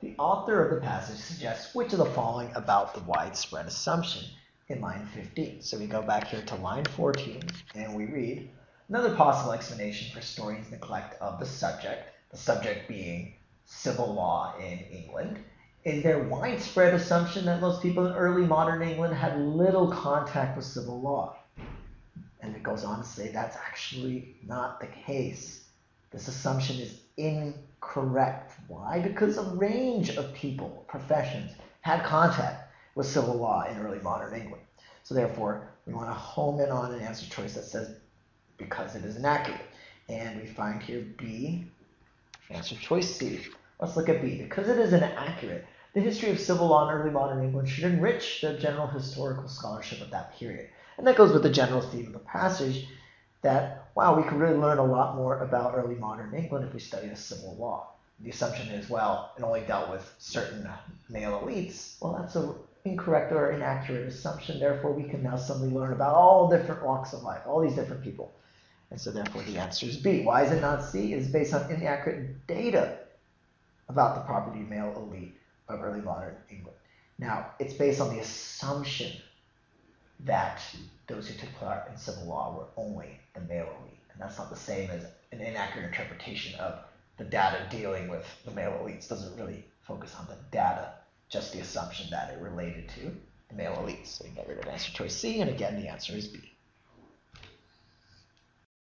The author of the passage suggests which of the following about the widespread assumption in line 15. So we go back here to line 14 and we read, another possible explanation for historians' neglect of the subject being civil law in England, is their widespread assumption that most people in early modern England had little contact with civil law. And it goes on to say that's actually not the case. This assumption is incorrect. Why? Because a range of people, professions, had contact with civil law in early modern England. So therefore, we want to home in on an answer choice that says because it is inaccurate. And we find here B, answer choice C. Let's look at B. Because it is inaccurate, the history of civil law in early modern England should enrich the general historical scholarship of that period. And that goes with the general theme of the passage that, wow, we could really learn a lot more about early modern England if we study the civil law. The assumption is, well, it only dealt with certain male elites. Well, that's an incorrect or inaccurate assumption. Therefore, we can now suddenly learn about all different walks of life, all these different people. And so therefore, the answer is B. Why is it not C? It is based on inaccurate data about the property male elite of early modern England. Now, it's based on the assumption that those who took part in civil law were only the male elite. And that's not the same as an inaccurate interpretation of the data dealing with the male elites. It doesn't really focus on the data, just the assumption that it related to the male elites. So we get rid of answer choice C, and again, the answer is B.